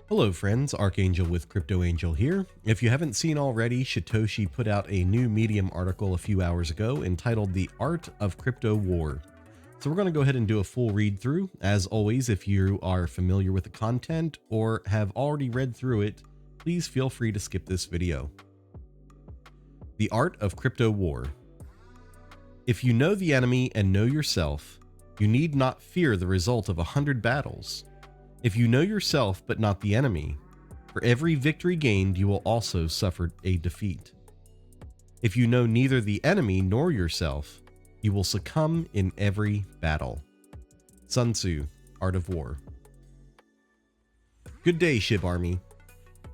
Hello friends, Archangel with CryptoAngel here. If you haven't seen already, Shytoshi put out a new Medium article a few hours ago entitled The Art of Crypto War. So we're going to go ahead and do a full read through. As always, if you are familiar with the content or have already read through it, please feel free to skip this video. The Art of Crypto War. If you know the enemy and know yourself, you need not fear the result of 100 battles. If you know yourself but not the enemy, for every victory gained you will also suffer a defeat. If you know neither the enemy nor yourself, you will succumb in every battle. Sun Tzu, Art of War. Good day, SHIB Army.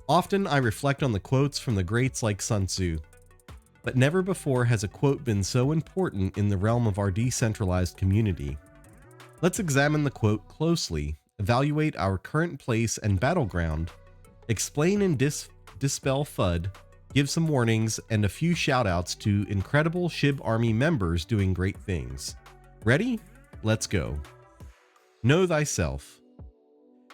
Often I reflect on the quotes from the greats like Sun Tzu, but never before has a quote been so important in the realm of our decentralized community. Let's examine the quote closely, evaluate our current place and battleground, explain and dispel FUD, give some warnings, and a few shoutouts to incredible SHIB Army members doing great things. Ready? Let's go. Know thyself.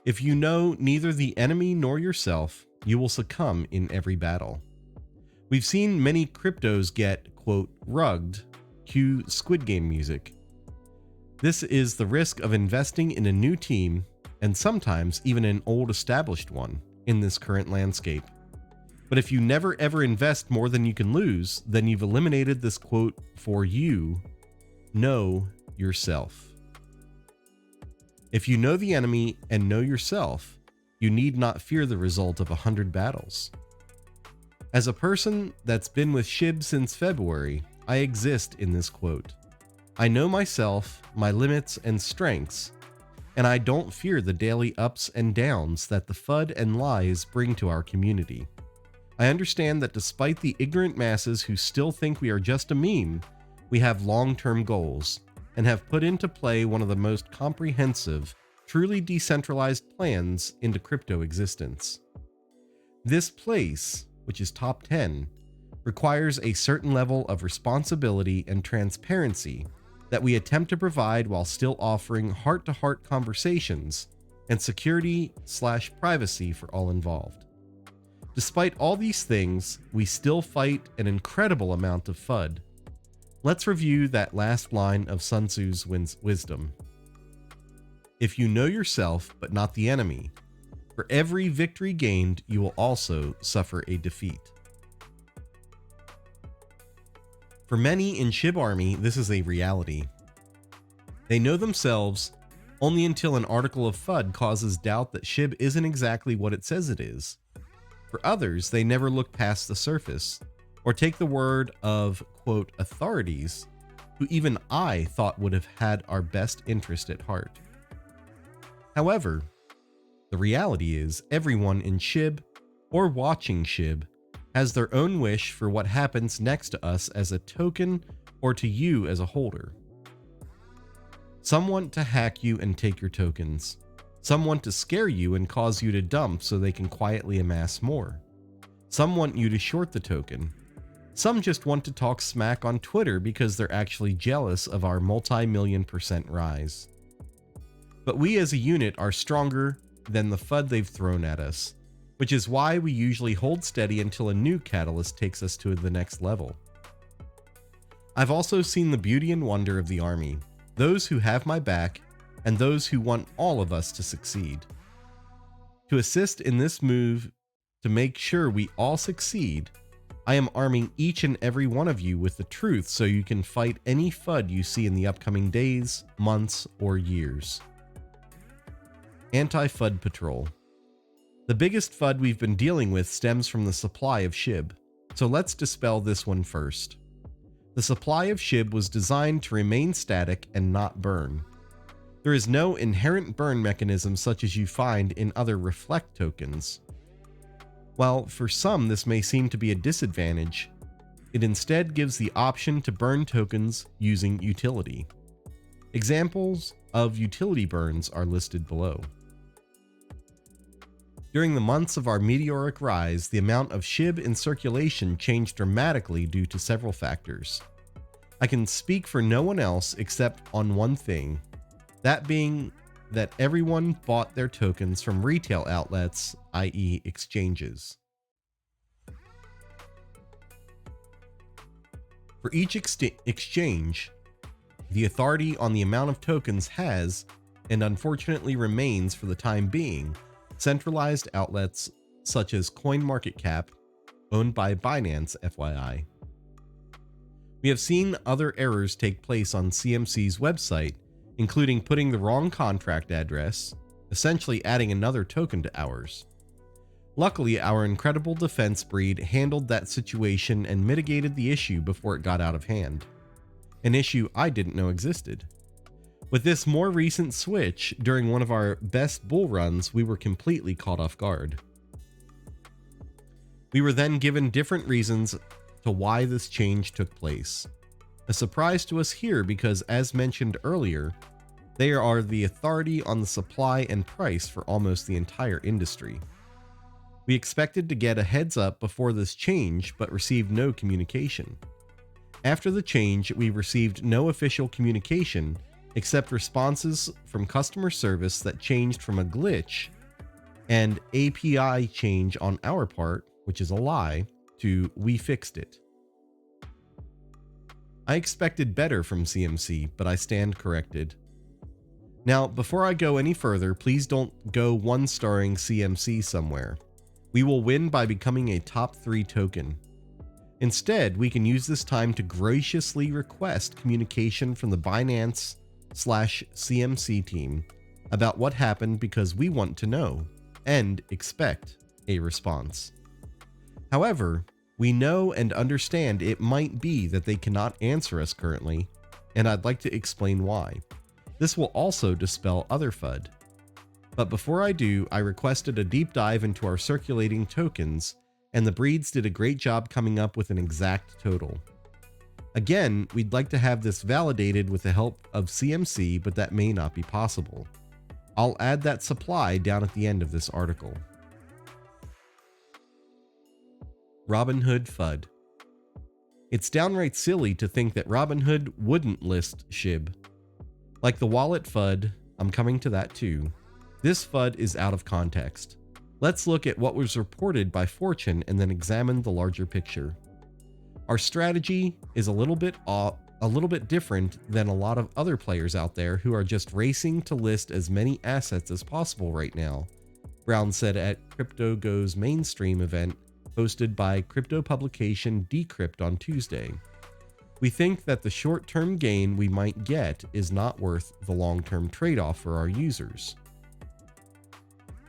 If you know neither the enemy nor yourself, you will succumb in every battle. We've seen many cryptos get, quote, rugged, cue Squid Game music. This is the risk of investing in a new team, and sometimes even an old established one, in this current landscape. But if you never ever invest more than you can lose, then you've eliminated this quote for you. Know yourself. If you know the enemy and know yourself, you need not fear the result of 100 battles. As a person that's been with SHIB since February, I exist in this quote. I know myself, my limits and strengths, and I don't fear the daily ups and downs that the FUD and lies bring to our community. I understand that despite the ignorant masses who still think we are just a meme, we have long-term goals and have put into play one of the most comprehensive, truly decentralized plans into crypto existence. This place, which is top 10, requires a certain level of responsibility and transparency that we attempt to provide while still offering heart-to-heart conversations and security/privacy for all involved. Despite all these things, we still fight an incredible amount of FUD. Let's review that last line of Sun Tzu's wisdom. If you know yourself but not the enemy, for every victory gained you will also suffer a defeat. For many in SHIB Army, this is a reality. They know themselves only until an article of FUD causes doubt that SHIB isn't exactly what it says it is. For others, they never look past the surface or take the word of, quote, authorities who even I thought would have had our best interest at heart. However, the reality is everyone in SHIB or watching SHIB has their own wish for what happens next to us as a token or to you as a holder. Some want to hack you and take your tokens. Some want to scare you and cause you to dump so they can quietly amass more. Some want you to short the token. Some just want to talk smack on Twitter because they're actually jealous of our multi-million% rise. But we as a unit are stronger than the FUD they've thrown at us, which is why we usually hold steady until a new catalyst takes us to the next level. I've also seen the beauty and wonder of the army, those who have my back, and those who want all of us to succeed. To assist in this move to make sure we all succeed, I am arming each and every one of you with the truth so you can fight any FUD you see in the upcoming days, months, or years. Anti-FUD Patrol. The biggest FUD we've been dealing with stems from the supply of SHIB, so let's dispel this one first. The supply of SHIB was designed to remain static and not burn. There is no inherent burn mechanism such as you find in other reflect tokens. While for some this may seem to be a disadvantage, it instead gives the option to burn tokens using utility. Examples of utility burns are listed below. During the months of our meteoric rise, the amount of SHIB in circulation changed dramatically due to several factors. I can speak for no one else except on one thing, that being that everyone bought their tokens from retail outlets, i.e. exchanges. For each exchange, the authority on the amount of tokens has, and unfortunately remains for the time being, centralized outlets such as CoinMarketCap, owned by Binance, FYI. We have seen other errors take place on CMC's website, including putting the wrong contract address, essentially adding another token to ours. Luckily, our incredible defense breed handled that situation and mitigated the issue before it got out of hand. An issue I didn't know existed. With this more recent switch, during one of our best bull runs, we were completely caught off guard. We were then given different reasons to why this change took place. A surprise to us here because, as mentioned earlier, they are the authority on the supply and price for almost the entire industry. We expected to get a heads up before this change, but received no communication. After the change, we received no official communication except responses from customer service that changed from a glitch and API change on our part, which is a lie, to we fixed it. I expected better from CMC, but I stand corrected. Now, before I go any further, please don't go one-starring CMC somewhere. We will win by becoming a top 3 token. Instead, we can use this time to graciously request communication from the Binance/CMC team about what happened because we want to know and expect a response. However, we know and understand it might be that they cannot answer us currently, and I'd like to explain why. This will also dispel other FUD. But before I do, I requested a deep dive into our circulating tokens, and the breeds did a great job coming up with an exact total. Again, we'd like to have this validated with the help of CMC, but that may not be possible. I'll add that supply down at the end of this article. Robinhood FUD. It's downright silly to think that Robinhood wouldn't list SHIB. Like the wallet FUD, I'm coming to that too. This FUD is out of context. Let's look at what was reported by Fortune and then examine the larger picture. Our strategy is a little bit different than a lot of other players out there who are just racing to list as many assets as possible right now, Brown said at Crypto Goes Mainstream event hosted by crypto publication Decrypt on Tuesday. We think that the short-term gain we might get is not worth the long-term trade-off for our users.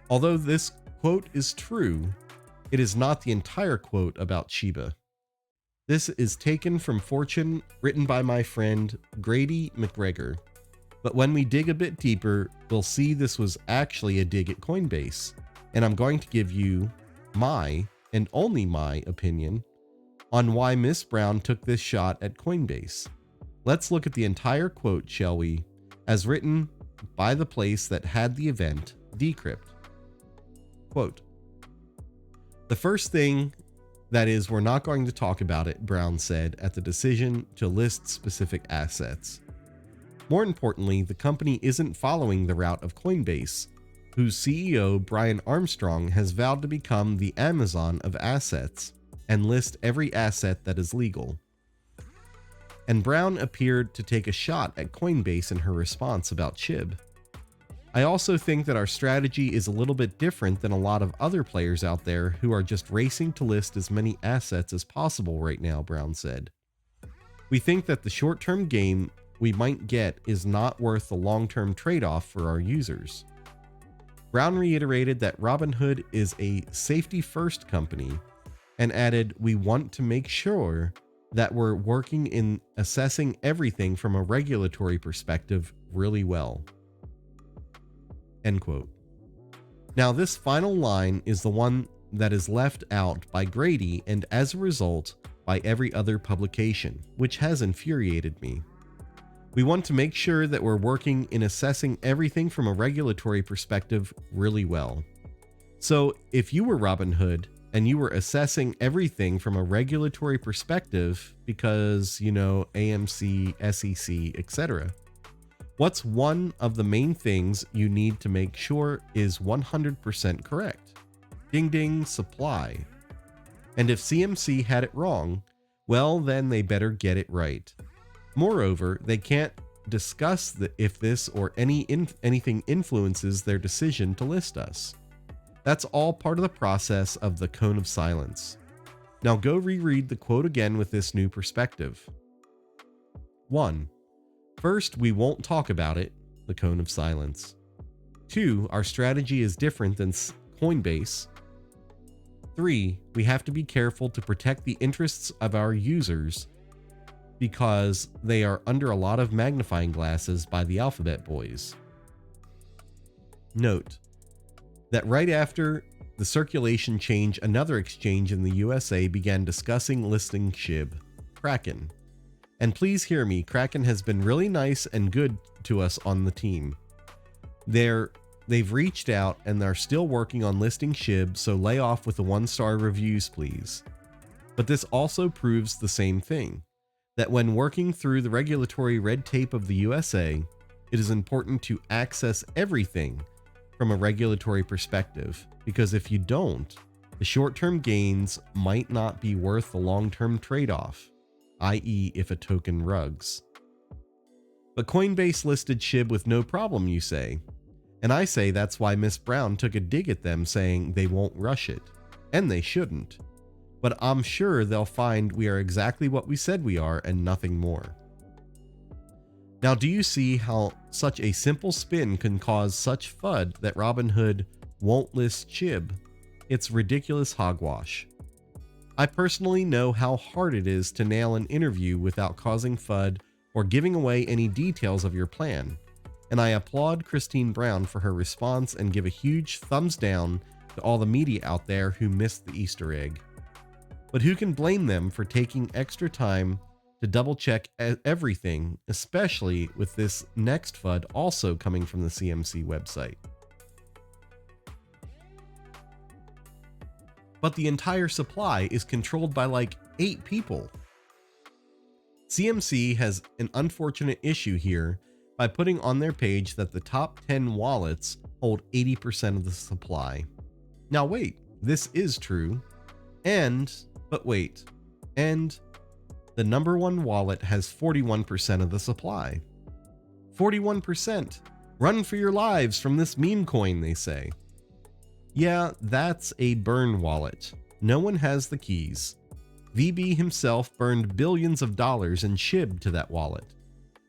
Although this quote is true, it is not the entire quote about Shiba. This is taken from Fortune, written by my friend Grady McGregor. But when we dig a bit deeper, we'll see this was actually a dig at Coinbase, and I'm going to give you my, and only my, opinion on why Miss Brown took this shot at Coinbase. Let's look at the entire quote, shall we, as written by the place that had the event, Decrypt. Quote, "The first thing that is, we're not going to talk about it," Brown said at the decision to list specific assets. More importantly, the company isn't following the route of Coinbase, whose CEO, Brian Armstrong, has vowed to become the Amazon of assets and list every asset that is legal. And Brown appeared to take a shot at Coinbase in her response about SHIB. I also think that our strategy is a little bit different than a lot of other players out there who are just racing to list as many assets as possible right now, Brown said. We think that the short-term gain we might get is not worth the long-term trade-off for our users. Brown reiterated that Robinhood is a safety-first company and added, "We want to make sure that we're working in assessing everything from a regulatory perspective really well." End quote. Now, this final line is the one that is left out by Grady and, as a result, by every other publication, which has infuriated me. We want to make sure that we're working in assessing everything from a regulatory perspective really well. So if you were Robinhood and you were assessing everything from a regulatory perspective because, AMC, SEC, etc., What's one of the main things you need to make sure is 100% correct? Ding ding, supply. And if CMC had it wrong, well, then they better get it right. Moreover, they can't discuss if this or anything influences their decision to list us. That's all part of the process of the cone of silence. Now go reread the quote again with this new perspective. 1. First, we won't talk about it, the cone of silence. 2. Our strategy is different than Coinbase. 3. We have to be careful to protect the interests of our users because they are under a lot of magnifying glasses by the alphabet boys. Note that right after the circulation change, another exchange in the USA began discussing listing SHIB, Kraken. And please hear me, Kraken has been really nice and good to us on the team. They've reached out and are still working on listing SHIB, so lay off with the 1-star reviews, please. But this also proves the same thing, that when working through the regulatory red tape of the USA, it is important to access everything from a regulatory perspective, because if you don't, the short-term gains might not be worth the long-term trade-off, i.e. if a token rugs. But Coinbase listed SHIB with no problem, you say. And I say that's why Miss Brown took a dig at them, saying they won't rush it. And they shouldn't. But I'm sure they'll find we are exactly what we said we are and nothing more. Now, do you see how such a simple spin can cause such FUD that Robinhood won't list SHIB? It's ridiculous hogwash. I personally know how hard it is to nail an interview without causing FUD or giving away any details of your plan. And I applaud Christine Brown for her response and give a huge thumbs down to all the media out there who missed the Easter egg. But who can blame them for taking extra time to double check everything, especially with this next FUD also coming from the CMC website? But the entire supply is controlled by like 8 people. CMC has an unfortunate issue here by putting on their page that the top 10 wallets hold 80% of the supply. Now wait, this is true. But wait, the number 1 wallet has 41% of the supply. 41%! Run for your lives from this meme coin, they say. Yeah, that's a burn wallet. No one has the keys. VB himself burned billions of dollars in SHIB to that wallet.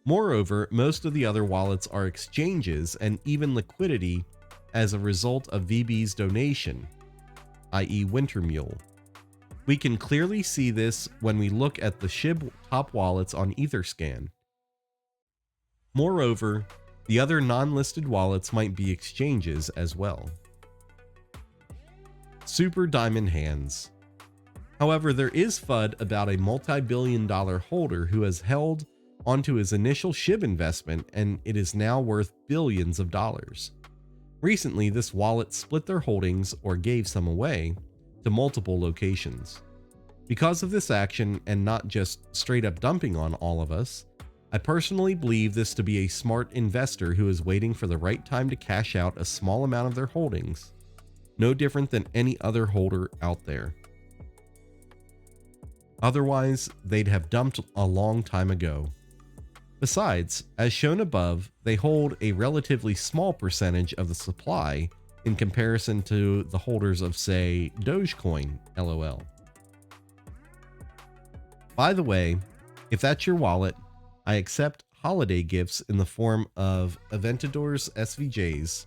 Moreover, most of the other wallets are exchanges and even liquidity as a result of VB's donation, i.e. Wintermule. We can clearly see this when we look at the SHIB top wallets on Etherscan. Moreover, the other non-listed wallets might be exchanges as well. Super diamond hands. However, there is FUD about a multi-billion-dollar holder who has held onto his initial SHIB investment and it is now worth billions of dollars. Recently, this wallet split their holdings or gave some away to multiple locations. Because of this action and not just straight up dumping on all of us, I personally believe this to be a smart investor who is waiting for the right time to cash out a small amount of their holdings, no different than any other holder out there. Otherwise, they'd have dumped a long time ago. Besides, as shown above, they hold a relatively small percentage of the supply in comparison to the holders of, say, Dogecoin, LOL. By the way, if that's your wallet, I accept holiday gifts in the form of Aventador's SVJs.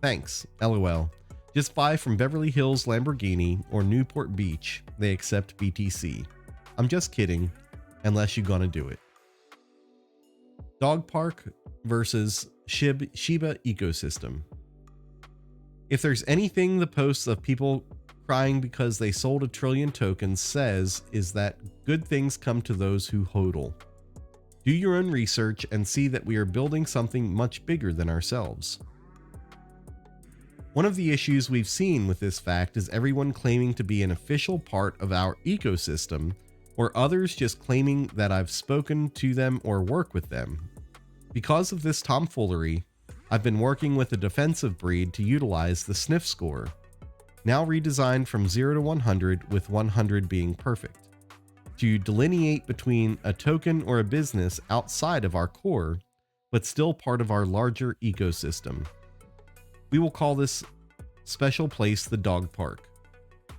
Thanks, LOL. Just buy from Beverly Hills Lamborghini or Newport Beach. They accept BTC. I'm just kidding, unless you're gonna do it. Dog Park versus Shiba ecosystem. If there's anything the posts of people crying because they sold 1 trillion tokens says, is that good things come to those who hodl. Do your own research and see that we are building something much bigger than ourselves. One of the issues we've seen with this fact is everyone claiming to be an official part of our ecosystem, or others just claiming that I've spoken to them or work with them. Because of this tomfoolery, I've been working with a defensive breed to utilize the sniff score, now redesigned from 0 to 100, with 100 being perfect, to delineate between a token or a business outside of our core, but still part of our larger ecosystem. We will call this special place the dog park.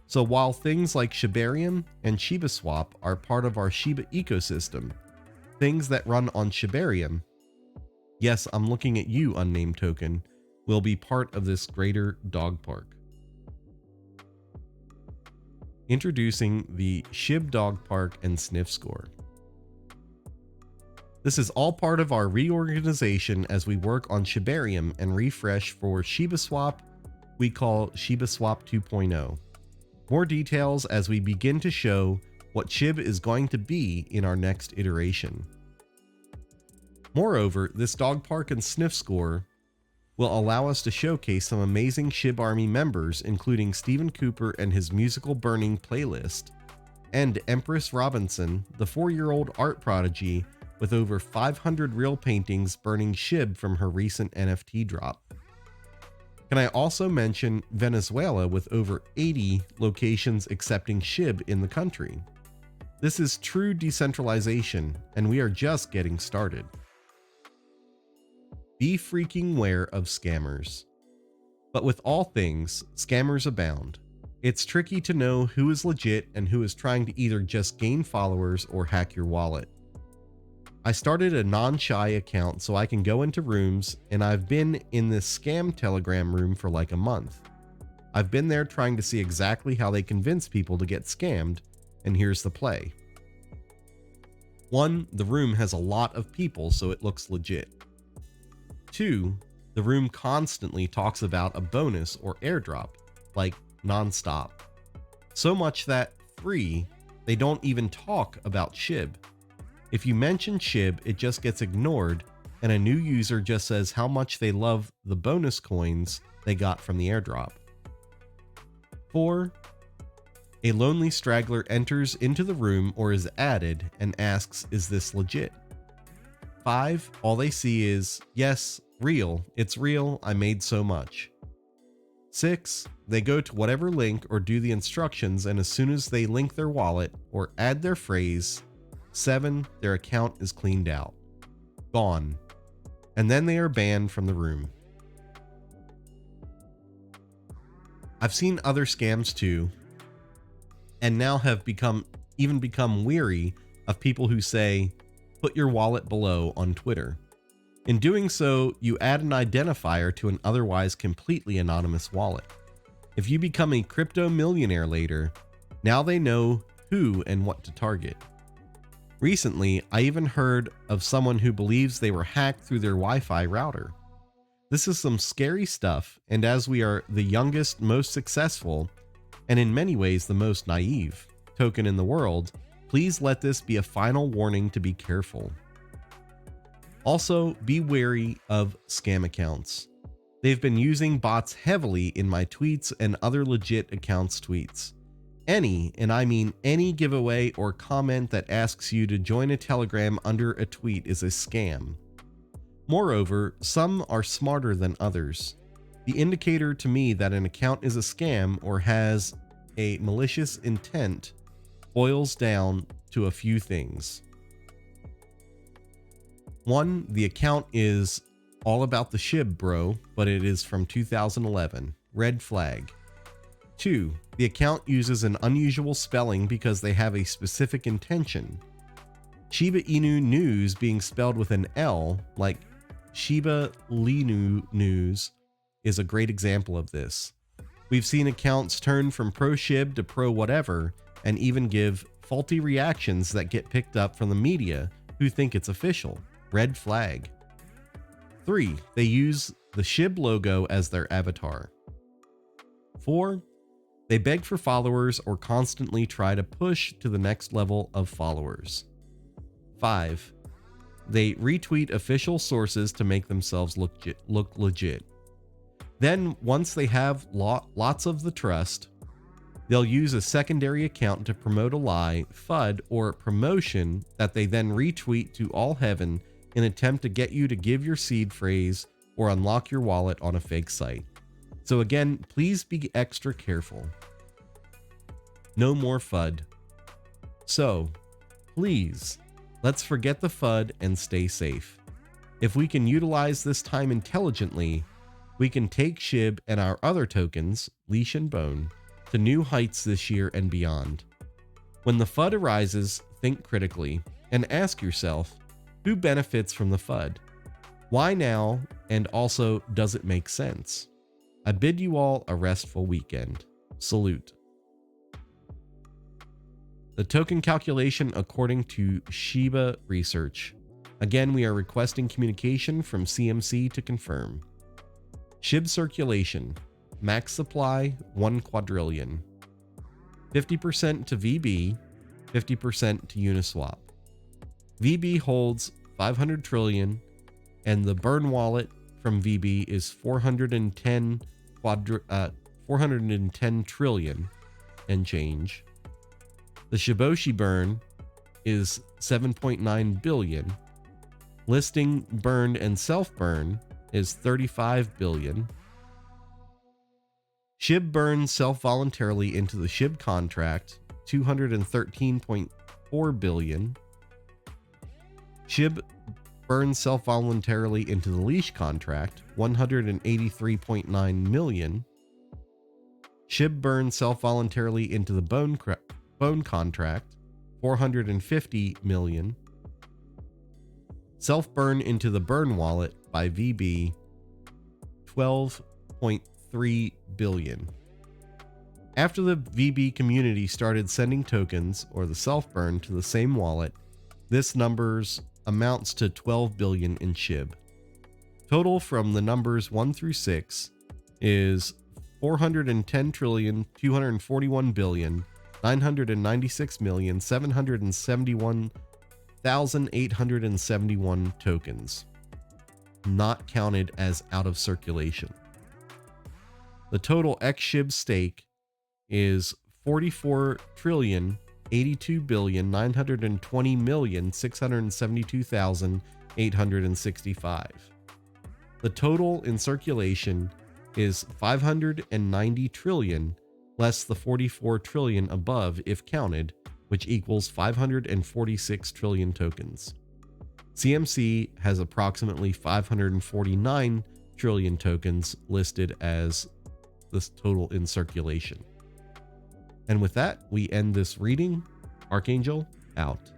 So while things like Shibarium and ShibaSwap are part of our Shiba ecosystem, things that run on Shibarium, yes, I'm looking at you, unnamed token, will be part of this greater dog park. Introducing the Shib Dog Park and Sniff Score. This is all part of our reorganization as we work on Shibarium and refresh for ShibaSwap, we call ShibaSwap 2.0. More details as we begin to show what SHIB is going to be in our next iteration. Moreover, this dog park and sniff score will allow us to showcase some amazing SHIB Army members, including Stephen Cooper and his musical burning playlist, and Empress Robinson, the 4-year-old art prodigy with over 500 real paintings burning SHIB from her recent NFT drop. Can I also mention Venezuela with over 80 locations accepting SHIB in the country? This is true decentralization, and we are just getting started. Be freaking aware of scammers. But with all things, scammers abound. It's tricky to know who is legit and who is trying to either just gain followers or hack your wallet. I started a non-shy account so I can go into rooms, and I've been in this scam Telegram room for like a month. I've been there trying to see exactly how they convince people to get scammed, and here's the play. 1, the room has a lot of people, so it looks legit. 2, the room constantly talks about a bonus or airdrop, like nonstop. So much that 3, they don't even talk about SHIB. If you mention SHIB, it just gets ignored, and a new user just says how much they love the bonus coins they got from the airdrop. 4, a lonely straggler enters into the room or is added and asks, "Is this legit?" 5, all they see is, "Yes, real, it's real, I made so much." 6, they go to whatever link or do the instructions, and as soon as they link their wallet or add their phrase, 7, their account is cleaned out. Gone. And then they are banned from the room. I've seen other scams too, and now have become weary of people who say, "Put your wallet below" on Twitter. In doing so, you add an identifier to an otherwise completely anonymous wallet. If you become a crypto millionaire later, now they know who and what to target. Recently, I even heard of someone who believes they were hacked through their Wi-Fi router. This is some scary stuff, and as we are the youngest, most successful, and in many ways the most naive token in the world, please let this be a final warning to be careful. Also, be wary of scam accounts. They've been using bots heavily in my tweets and other legit accounts' tweets. Any, and I mean any, giveaway or comment that asks you to join a Telegram under a tweet is a scam. Moreover, some are smarter than others. The indicator to me that an account is a scam or has a malicious intent boils down to a few things. 1, the account is all about the SHIB, bro, but it is from 2011. Red flag. 2, the account uses an unusual spelling because they have a specific intention. Shiba Inu News being spelled with an L, like Shiba Inu News, is a great example of this. We've seen accounts turn from pro SHIB to pro whatever, and even give faulty reactions that get picked up from the media who think it's official. Red flag. 3, they use the SHIB logo as their avatar. 4, they beg for followers or constantly try to push to the next level of followers. 5, they retweet official sources to make themselves look legit. Then, once they have lots of the trust, they'll use a secondary account to promote a lie, FUD, or promotion that they then retweet to all heaven in an attempt to get you to give your seed phrase or unlock your wallet on a fake site. So again, please be extra careful. No more FUD. So, please, let's forget the FUD and stay safe. If we can utilize this time intelligently, we can take SHIB and our other tokens, Leash and Bone, to new heights this year and beyond. When the FUD arises, think critically and ask yourself, who benefits from the FUD? Why now? And also, does it make sense? I bid you all a restful weekend. Salute. The token calculation according to Shiba Research. Again, we are requesting communication from CMC to confirm. SHIB circulation. Max supply 1 quadrillion. 50% to VB, 50% to Uniswap. VB holds 500 trillion and the burn wallet from VB is 410 trillion and change. The Shytoshi burn is 7.9 billion. Listing burned and self-burn is 35 billion. SHIB burns self-voluntarily into the SHIB contract, 213.4 billion. SHIB burns self-voluntarily into the Leash contract, 183.9 million. SHIB burns self-voluntarily into the Bone contract, 450 million. Self-burn into the burn wallet by VB, 12.3 billion. After the VB community started sending tokens or the self-burn to the same wallet, this numbers amounts to 12 billion in SHIB. Total from the numbers 1 through 6 is 410 trillion, 241 billion, 996,771,871 tokens, not counted as out of circulation. The total XSHIB stake is 44 trillion, 82,920,672,865. The total in circulation is 590 trillion, less the 44 trillion above if counted, which equals 546 trillion tokens. CMC has approximately 549 trillion tokens listed as this total in circulation. And with that, we end this reading. Archangel out.